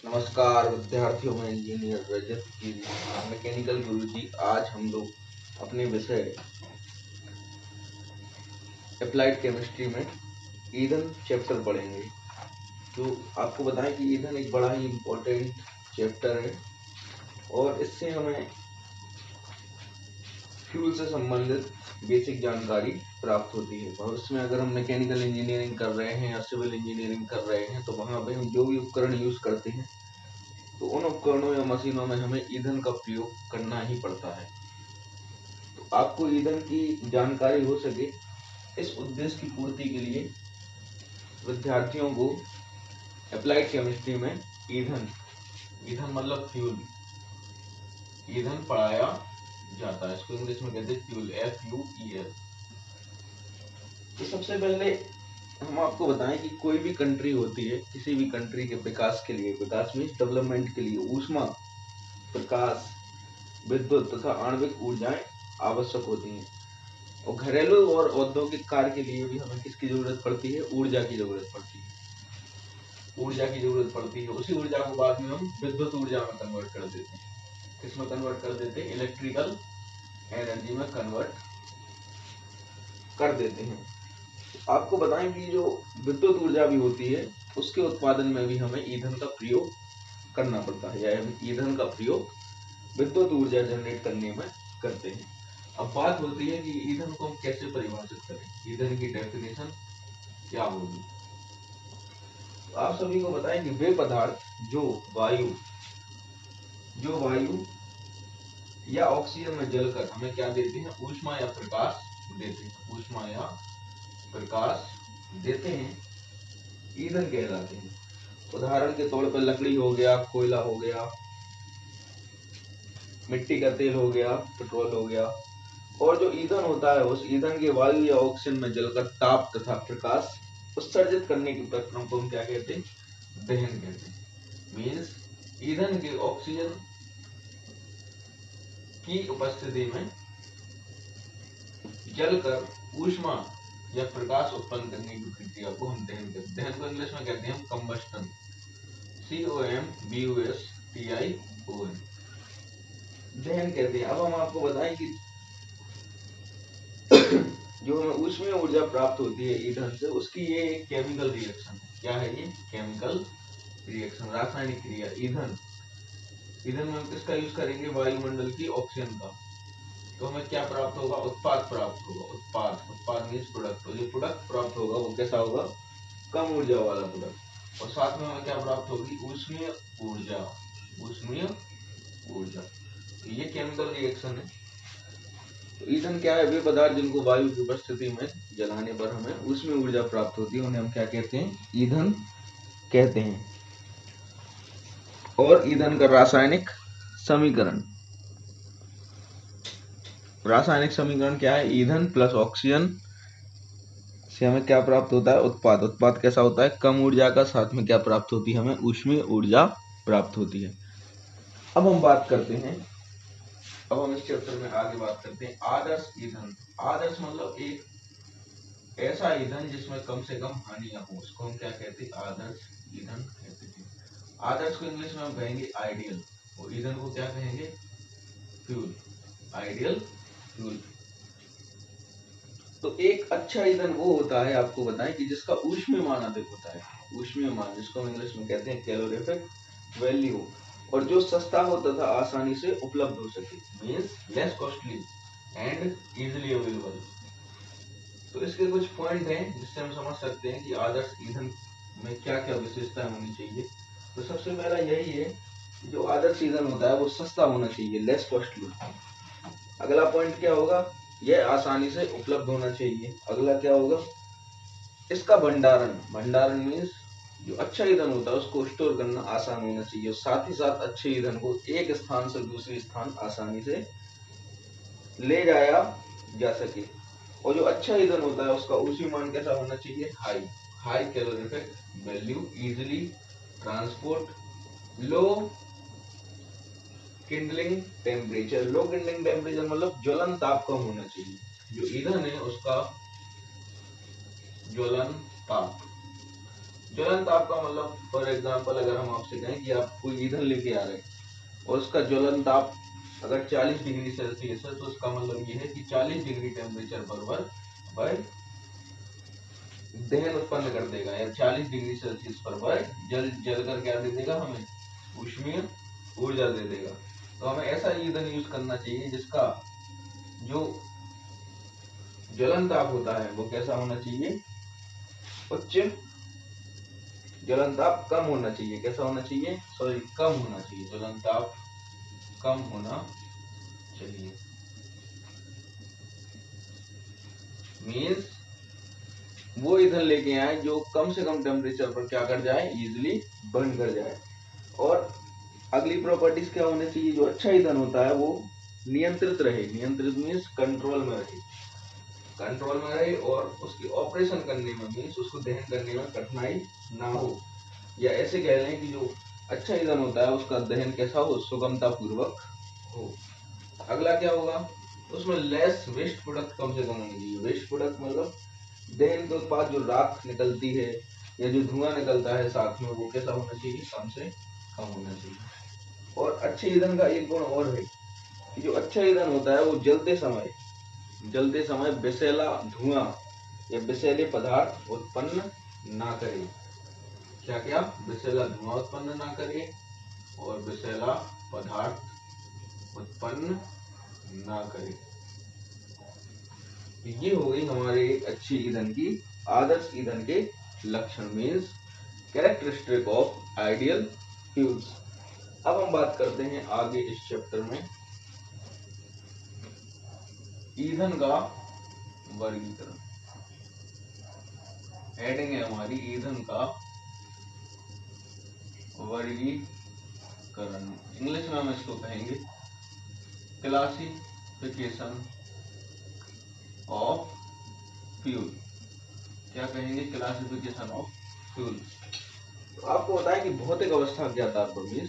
नमस्कार विद्यार्थियों में इंजीनियर रजत की मैकेनिकल गुरुजी। आज हम लोग अपने विषय अप्लाइड केमिस्ट्री में ईंधन चैप्टर पढ़ेंगे। जो आपको बताएं कि ईंधन एक बड़ा ही इम्पोर्टेंट चैप्टर है और इससे हमें फ्यूल से संबंधित बेसिक जानकारी प्राप्त होती है। भविष्य में अगर हम मैकेनिकल इंजीनियरिंग कर रहे हैं या सिविल इंजीनियरिंग कर रहे हैं तो वहाँ पे हम जो भी उपकरण यूज करते हैं तो उन उपकरणों या मशीनों में हमें ईंधन का प्रयोग करना ही पड़ता है। तो आपको ईंधन की जानकारी हो सके, इस उद्देश्य की पूर्ति के लिए विद्यार्थियों को अप्लाइड केमिस्ट्री में ईंधन ईंधन मतलब फ्यूल ईंधन पढ़ाया जाता है। इसको इंग्लिश में कहते हैं फ्यूल, FUEL। तो सबसे पहले हम आपको बताएं कि कोई भी कंट्री होती है, किसी भी कंट्री के विकास के लिए, विकास मीन्स डेवलपमेंट के लिए ऊष्मा, प्रकाश, विद्युत तथा आणविक ऊर्जाएं आवश्यक होती हैं। और घरेलू और औद्योगिक कार्य के लिए भी हमें किसकी जरूरत पड़ती है? ऊर्जा की जरूरत पड़ती है। ऊर्जा की जरूरत पड़ती है। उसी ऊर्जा को बाद में हम विद्युत ऊर्जा में कन्वर्ट कर देते हैं। किसमें कन्वर्ट कर देते हैं? इलेक्ट्रिकल एनर्जी में कन्वर्ट कर देते हैं। आपको बताएं कि जो विद्युत ऊर्जा भी होती है उसके उत्पादन में भी हमें ईंधन का प्रयोग करना पड़ता है, या हम ईंधन का प्रयोग विद्युत ऊर्जा जनरेट करने में करते हैं। अब बात होती है कि ईंधन को हम कैसे परिभाषित करें, ईंधन की डेफिनेशन क्या होगी। तो आप सभी को बताएं कि वे पदार्थ जो वायु या ऑक्सीजन में जलकर हमें क्या देते हैं? ऊष्मा या प्रकाश देते हैं। ऊष्मा या प्रकाश देते हैं, ईंधन कहलाते हैं। उदाहरण के तौर पर लकड़ी हो गया, कोयला हो गया, मिट्टी का तेल हो गया, पेट्रोल हो गया। और जो ईंधन होता है उस ईंधन के वायु या ऑक्सीजन में जलकर ताप तथा प्रकाश उत्सर्जित करने की प्रक्रिया को हम क्या कहते हैं? दहन कहते हैं। मीन्स ईंधन के ऑक्सीजन की उपस्थिति में जलकर ऊष्मा या प्रकाश उत्पन्न करने की प्रक्रिया को हम दहन कहते हैं। दहन को इंग्लिश में कहते हैं हम कंबस्टन, COMBUSTION, दहन कहते हैं। अब हम आपको बताएं कि जो हमें ऊष्मीय ऊर्जा प्राप्त होती है ईंधन से, उसकी ये एक केमिकल रिएक्शन है। क्या है ये? केमिकल रिएक्शन, रासायनिक क्रिया। ईंधन में हम किसका यूज करेंगे? वायुमंडल की ऑक्सीजन का। तो हमें क्या प्राप्त होगा? उत्पाद प्राप्त होगा। उत्पाद मीन्स प्रोडक्ट। तो जो प्रोडक्ट प्राप्त होगा वो कैसा होगा? कम ऊर्जा वाला प्रोडक्ट। और साथ में हमें क्या प्राप्त होगी? ऊष्मीय ऊर्जा। तो ये केमिकल रिएक्शन है। तो ईंधन क्या है? वे पदार्थ जिनको वायु की उपस्थिति में जलाने पर हमें ऊष्मीय ऊर्जा प्राप्त होती है, उन्हें हम क्या कहते हैं? ईंधन कहते हैं। और ईंधन का रासायनिक समीकरण क्या है? ईंधन प्लस ऑक्सीजन से हमें क्या प्राप्त होता है? उत्पाद कैसा होता है? कम ऊर्जा का। साथ में क्या प्राप्त होती है? हमें ऊष्मीय ऊर्जा प्राप्त होती है। अब हम इस चैप्टर में आगे बात करते हैं आदर्श ईंधन। आदर्श मतलब एक ऐसा ईंधन जिसमें कम से कम हानियां हो, उसको हम क्या कहते हैं? आदर्श ईंधन कहते हैं। आदर्श को इंग्लिश में हम कहेंगे आइडियल, और ईंधन को क्या कहेंगे? फ्यूल। Ideal fuel. तो एक अच्छा ईंधन वो होता है, आपको बताएं, कि जिसका ऊष्मीय मान अधिक होता है। ऊष्मीय मान, जिसको हम इंग्लिश में कहते हैं कैलोरीफिक वैल्यू, और जो सस्ता हो तथा आसानी से उपलब्ध हो सके। Means less costly and easily available. तो इसके कुछ पॉइंट हैं जिससे हम समझ सकते हैं कि आदर्श ईंधन में क्या क्या विशेषताएं होनी चाहिए। तो सबसे पहला यही है, जो आदर्श ईंधन होता है वो सस्ता होना चाहिए, लेस कॉस्टली। अगला पॉइंट क्या होगा? यह आसानी से उपलब्ध होना चाहिए। अगला क्या होगा? इसका भंडारण मीन्स जो अच्छा ईंधन होता है उसको स्टोर करना आसान होना चाहिए। साथ ही साथ अच्छे ईंधन को एक स्थान से दूसरे स्थान आसानी से ले जाया जा सके। और जो अच्छा ईंधन होता है उसका ऊष्मीय मान कैसा होना चाहिए? High calorific value, easily transport, low kindling temperature. Low kindling temperature मतलब ज्वलन ताप कम होना चाहिए। जो ईंधन है उसका ज्वलन ताप ज्वलन ताप का मतलब फॉर एग्जांपल अगर हम आपसे कहें कि आप कोई ईंधन लेके आ रहे हैं और उसका ज्वलन ताप अगर 40 डिग्री सेल्सियस है, तो उसका मतलब ये है कि 40 डिग्री टेम्परेचर पर वह दहन उत्पन्न कर देगा, या 40 डिग्री सेल्सियस पर वह जल कर क्या दे देगा, हमें ऊष्मीय ऊर्जा दे देगा। तो हमें ऐसा ईंधन यूज करना चाहिए जिसका जो ज्वलन ताप होता है वो कैसा होना चाहिए, उच्च, ज्वलन ताप कम होना चाहिए, कैसा होना चाहिए, सॉरी कम होना चाहिए, ज्वलन ताप कम होना चाहिए। मीन्स वो ईंधन लेके आए जो कम से कम टेम्परेचर पर क्या कर जाए, इजिली बर्न कर जाए। और अगली प्रॉपर्टीज क्या होनी चाहिए, जो अच्छा ईंधन होता है वो नियंत्रित रहे, नियंत्रित मीन्स कंट्रोल में रहे, कंट्रोल में रहे, और उसकी ऑपरेशन करने में मीन्स उसको दहन करने में कठिनाई ना हो, या ऐसे कह लें कि जो अच्छा ईंधन होता है उसका दहन कैसा हो, सुगमता पूर्वक हो। अगला क्या होगा, उसमें लेस वेस्ट प्रोडक्ट कम से कम होनी चाहिए। वेस्ट प्रोडक्ट मतलब दहन के उत्पाद जो राख निकलती है या जो धुआं निकलता है साथ में, वो कैसा होना चाहिए, कम से कम होना चाहिए। और अच्छे ईंधन का एक गुण और है कि जो अच्छा ईंधन होता है वो जलते समय विषैला धुआं या विषैले पदार्थ उत्पन्न ना करे। क्या क्या, विषैला धुआं उत्पन्न ना करे और विषैला पदार्थ उत्पन्न ना करे। ये हो गई हमारे एक अच्छी ईंधन की, आदर्श ईंधन के लक्षण, means characteristic of ideal fuels. अब हम बात करते हैं आगे इस चैप्टर में ईंधन का वर्गीकरण। हेडिंग है हमारी ईंधन का वर्गीकरण। इंग्लिश में हम इसको कहेंगे क्लासिफिकेशन ऑफ फ्यूल। क्या कहेंगे, क्लासिफिकेशन ऑफ फ्यूल। तो आपको बताएं कि भौतिक अवस्था क्या तात्पर्य,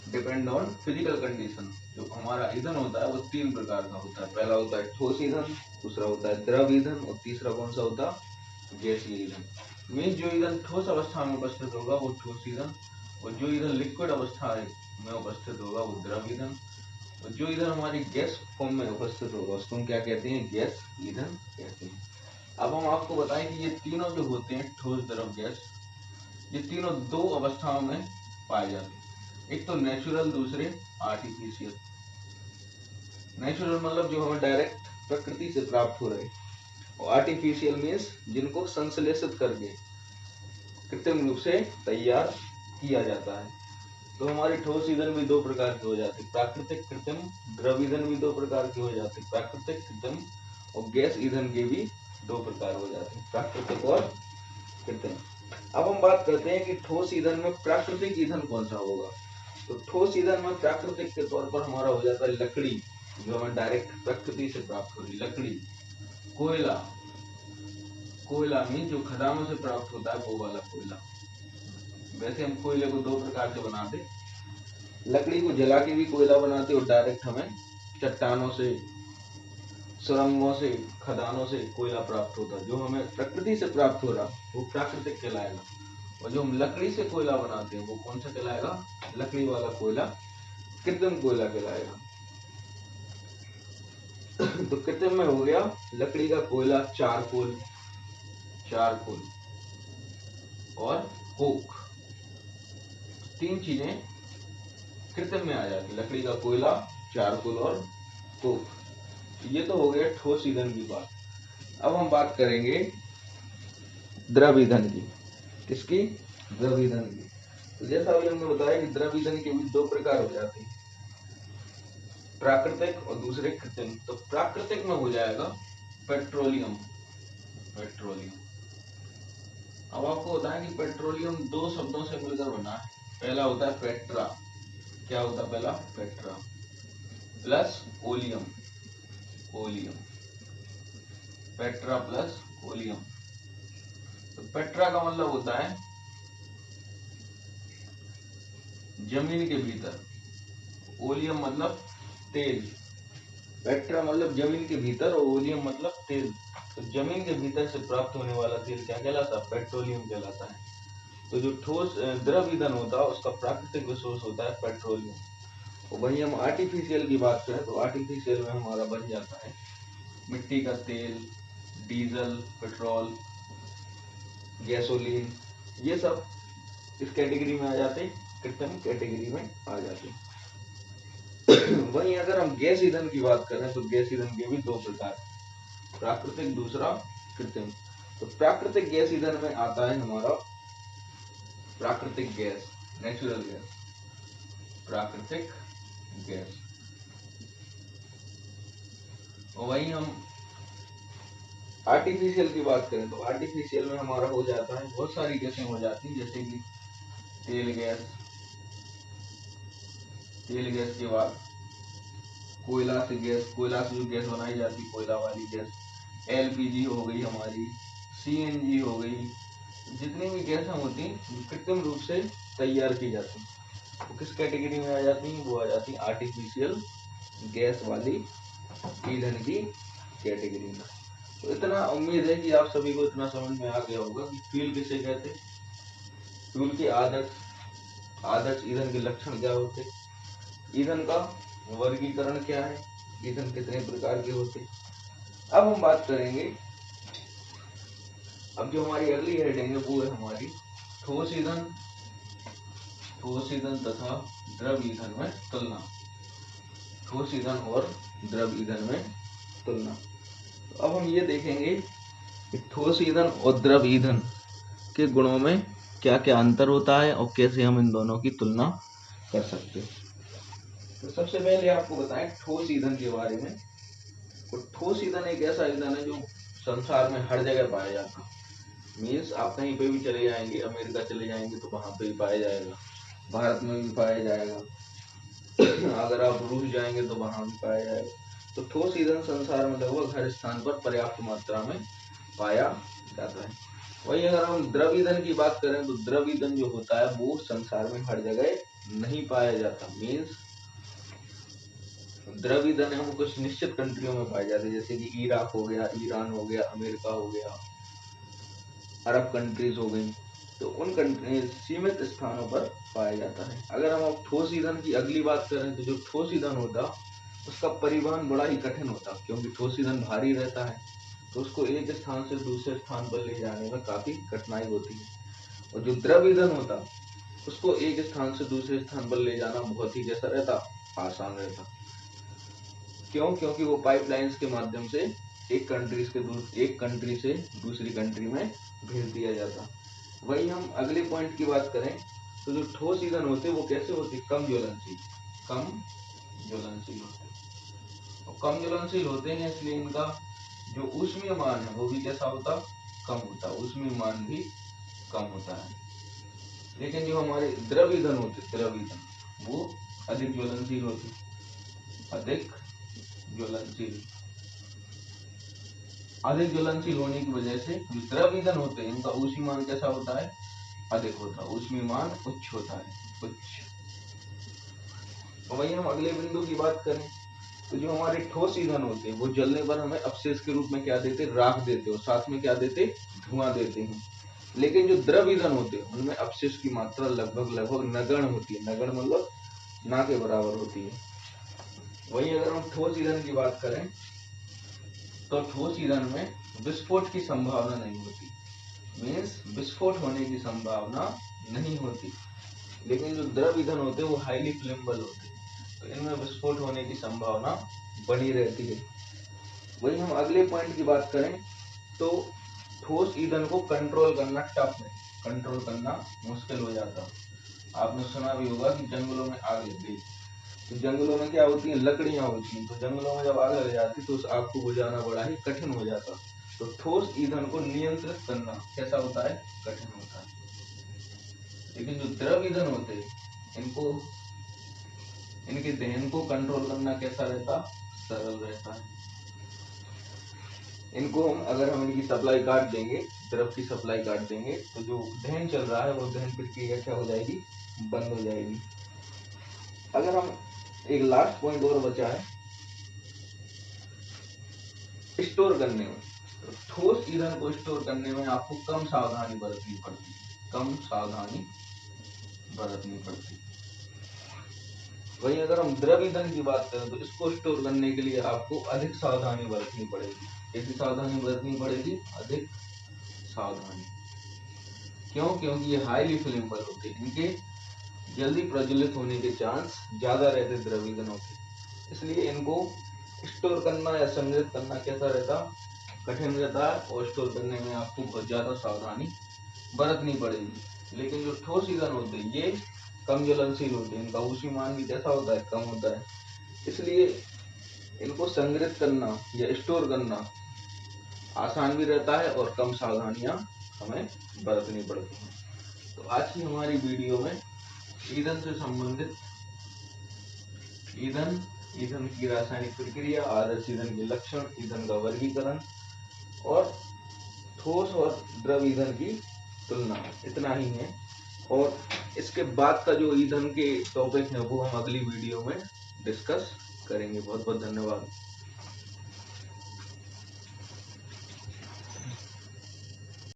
डिपेंड ऑन फिजिकल कंडीशन। जो हमारा ईंधन होता है वो तीन प्रकार का होता है। पहला होता है ठोस ईंधन, दूसरा होता है द्रव ईंधन, और तीसरा कौन सा होता है, गैसीय ईंधन। मीन्स जो ईंधन ठोस अवस्था में उपस्थित होगा वो ठोस ईंधन, और जो ईंधन लिक्विड अवस्था में उपस्थित होगा वो द्रव ईंधन, और जो ईंधन हमारी गैस फॉर्म में उपस्थित होगा उसको हम क्या कहते हैं, गैस ईंधन कहते हैं। अब हम आपको बताएं कि ये तीनों जो होते हैं, ठोस द्रव गैस, ये तीनों दो अवस्थाओं में पाए जाते हैं। एक तो नेचुरल, दूसरे आर्टिफिशियल। नेचुरल मतलब जो हमें डायरेक्ट प्रकृति से प्राप्त हो रहे, और आर्टिफिशियल मीन्स जिनको संश्लेषित करके कृत्रिम रूप से तैयार किया जाता है। तो हमारे ठोस ईंधन भी दो प्रकार के हो जाते, प्राकृतिक कृत्रिम। द्रव ईंधन भी दो प्रकार के हो जाते, प्राकृतिक कृत्रिम। और गैस ईंधन के भी दो प्रकार हो जाते हैं, प्राकृतिक और कृत्रिम। अब हम बात करते हैं कि ठोस ईंधन में प्राकृतिक ईंधन कौन सा होगा। तो ठोस ईंधन में प्राकृतिक के तौर पर हमारा हो जाता है लकड़ी, जो हमें डायरेक्ट प्रकृति से प्राप्त हो रही लकड़ी। कोयला, कोयला मीन जो खदानों से प्राप्त होता है वो वाला कोयला। वैसे हम कोयले को दो प्रकार से बनाते, लकड़ी को जला के भी कोयला बनाते, और डायरेक्ट हमें चट्टानों से, सुरंगों से, खदानों से कोयला प्राप्त होता है। जो हमें प्रकृति से प्राप्त हो रहा वो प्राकृतिक कहलाएगा, और जो हम लकड़ी से कोयला बनाते हैं वो कौन सा कहलाएगा, लकड़ी वाला कोयला कृत्रिम कोयला कहलाएगा। तो कृत्रिम में हो गया लकड़ी का कोयला, चारकोल, चारकोल और कोक, तीन चीजें कृत्रिम में आ जाती, लकड़ी का कोयला, चारकोल और कोक। ये तो हो गया ठोस ईंधन की बात। अब हम बात करेंगे द्रव ईंधन की। किसकी, द्रव ईंधन की। तो जैसा अभी हमने बताया कि द्रव ईंधन के भी दो प्रकार हो जाते हैं, प्राकृतिक और दूसरे कृत्रिम। तो प्राकृतिक में हो जाएगा पेट्रोलियम, पेट्रोलियम। अब आपको बताएं कि पेट्रोलियम दो शब्दों से मिलकर बना है। पहला होता है पेट्रा, क्या होता है पहला, Petra plus oleum, oleum, Petra plus oleum. तो पेट्रा का मतलब होता है जमीन के भीतर, ओलियम मतलब तेल। पेट्रा मतलब जमीन के भीतर और ओलियम मतलब तेल। तो जमीन के भीतर से प्राप्त होने वाला तेल क्या कहलाता है, पेट्रोलियम कहलाता है। तो जो ठोस द्रव ईंधन होता है उसका प्राकृतिक रिसोर्स होता है पेट्रोलियम। और वही हम आर्टिफिशियल की बात करें तो आर्टिफिशियल में हमारा बन जाता है मिट्टी का तेल, डीजल, पेट्रोल, गैसोलीन, ये सब इस कैटेगरी में आ जाते हैं, कृत्रिम कैटेगरी में आ जाते हैं। वहीं अगर हम गैस ईंधन की बात करें तो गैस ईंधन के भी दो प्रकार, प्राकृतिक, दूसरा कृत्रिम। तो प्राकृतिक गैस ईंधन में आता है हमारा प्राकृतिक गैस, नेचुरल गैस, प्राकृतिक गैस। और वहीं हम आर्टिफिशियल की बात करें तो आर्टिफिशियल में हमारा हो जाता है, बहुत सारी गैसें हो जाती हैं, जैसे कि तेल गैस, तेल गैस के बाद कोयला से गैस, कोयला से जो गैस बनाई जाती है कोयला वाली गैस, एलपीजी हो गई हमारी, सीएनजी हो गई, जितनी भी गैस होती हैं कृत्रिम रूप से तैयार की जाती हैं, वो किस कैटेगरी में आ जाती हैं, वो आ जाती हैं आर्टिफिशियल गैस वाली ईंधन की कैटेगरी में। तो इतना उम्मीद है कि आप सभी को इतना समझ में आ गया होगा कि फ्यूल किसे कहते हैं, फ्यूल के आदर्श ईंधन के लक्षण क्या होते, ईंधन का वर्गीकरण क्या है, ईंधन कितने प्रकार के होते। अब हम बात करेंगे, अब जो हमारी अगली हेडिंग है वो है हमारी ठोस ईंधन, ठोस ईंधन तथा द्रव ईंधन में तुलना, ठोस ईंधन और द्रव ईंधन में तुलना। तो अब हम ये देखेंगे कि ठोस ईंधन और द्रव ईंधन के गुणों में क्या क्या अंतर होता है और कैसे हम इन दोनों की तुलना कर सकते हैं। तो सबसे पहले आपको बताएं ठोस ईंधन के बारे में। तो ठोस ईंधन एक ऐसा ईंधन है जो संसार में हर जगह पाया जाता है, मीन्स आप कहीं पे भी चले जाएंगे, अमेरिका चले जाएंगे तो वहां पे भी पाया जाएगा, भारत में भी पाया जाएगा, अगर आप रूस जाएंगे तो वहां भी पाया जाएगा। तो ठोस ईंधन संसार में लगभग हर स्थान पर पर्याप्त मात्रा में पाया जाता है। वही अगर हम द्रव ईंधन की बात करें तो द्रव ईंधन जो होता है वो संसार में हर जगह नहीं पाया जाता, मीन्स द्रव ईंधन है वो कुछ निश्चित कंट्रियों में पाए जाते हैं, जैसे कि इराक हो गया, ईरान हो गया, अमेरिका हो गया, अरब कंट्रीज हो गई, तो उन सीमित स्थानों पर पाया जाता है। अगर हम अब ठोस ईंधन की अगली बात करें तो जो ठोस ईंधन होता उसका परिवहन बड़ा ही कठिन होता, क्योंकि ठोस ईंधन भारी रहता है तो उसको एक स्थान से दूसरे स्थान पर ले जाने में काफी कठिनाई होती है। और जो द्रव ईंधन होता उसको एक स्थान से दूसरे स्थान पर ले जाना बहुत ही कैसा रहता, आसान रहता। क्यों? क्योंकि वो पाइपलाइंस के माध्यम से एक कंट्री से दूसरी कंट्री में भेज दिया जाता। वही हम अगले पॉइंट की बात करें तो जो ठोस ईंधन होते वो कैसे होते, कम ज्वलनशील, कम ज्वलनशील होते। और कम ज्वलनशील होते हैं इसलिए इनका जो ऊष्मीय मान है वो भी कैसा होता, कम होता, ऊष्मीय मान भी कम होता है। लेकिन जो हमारे द्रव ईंधन होते, द्रव ईंधन वो अधिक ज्वलनशील होते, अधिक ज्वलनशील, अधिक ज्वलनशील होने की वजह से जो द्रव ईंधन होते हैं इनका ऊष्मीय मान कैसा होता है, अधिक होता है, ऊष्मीय मान उच्च होता है, उच्च। वही हम अगले बिंदु की बात करें तो जो हमारे ठोस ईंधन होते हैं वो जलने पर हमें अपशिष्ट के रूप में क्या देते, राख देते और साथ में क्या देते, धुआं देते हैं। लेकिन जो द्रव ईंधन होते हैं उनमें अपशिष्ट की मात्रा लगभग नगण्य होती है, नगण्य मतलब ना के बराबर होती है। वही अगर हम ठोस ईंधन की बात करें तो ठोस ईंधन में विस्फोट की संभावना नहीं होती, मीन्स विस्फोट होने की संभावना नहीं होती। लेकिन जो द्रव ईंधन होते हैं वो हाईली फ्लेमेबल होते हैं, तो इनमें विस्फोट होने की संभावना बनी रहती है। वही हम अगले पॉइंट की बात करें तो ठोस ईंधन को कंट्रोल करना टफ है, कंट्रोल करना मुश्किल हो जाता। आपने सुना भी होगा कि जंगलों में आग लग गई, तो जंगलों में क्या होती है, लकड़ियां होती हैं, तो जंगलों में जब आग लग जाती तो उस आग को बुझाना बड़ा ही कठिन हो जाता। तो ठोस ईंधन को नियंत्रित करना कैसा होता है, कठिन होता है। लेकिन जो द्रव ईंधन होते हैं इनके दहन को कंट्रोल करना कैसा रहता, सरल रहता है। इनको अगर हम इनकी सप्लाई काट देंगे, द्रव की सप्लाई काट देंगे तो जो दहन चल रहा है वो दहन प्रक्रिया क्या हो जाएगी, बंद हो जाएगी। अगर हम एक लास्ट पॉइंट और बचा है स्टोर करने में, तो ठोस ईंधन को स्टोर करने में आपको कम सावधानी बरतनी पड़ती है, कम सावधानी बरतनी पड़ती। वहीं अगर हम द्रव ईंधन की बात करें तो इसको स्टोर करने के लिए आपको अधिक सावधानी बरतनी पड़ेगी। कैसी सावधानी बरतनी पड़ेगी? अधिक सावधानी। क्यों? क्योंकि ये हाईली फ्लेमेबल होते हैं, इनके जल्दी प्रज्वलित होने के चांस ज्यादा रहते द्रव ईंधनों के, इसलिए इनको स्टोर करना या संग्रहित करना कैसा रहता? कठिन रहता है, और स्टोर करने में आपको बहुत ज्यादा सावधानी बरतनी पड़ेगी। लेकिन जो ठोस ईंधन होते हैं ये कम ज्वलनशील होते हैं, इनका ऊष्मीमान भी कैसा होता है? कम होता है, इसलिए इनको संग्रहित करना या स्टोर करना आसान भी रहता है और कम सावधानियां हमें बरतनी पड़ती हैं। तो आज की हमारी वीडियो में ईंधन से संबंधित ईंधन की रासायनिक प्रक्रिया, आदर्श ईंधन के लक्षण, ईंधन का वर्गीकरण और ठोस और द्रव ईंधन की तुलना, इतना ही है। और इसके बाद का जो ईंधन के टॉपिक है वो हम अगली वीडियो में डिस्कस करेंगे। बहुत बहुत धन्यवाद।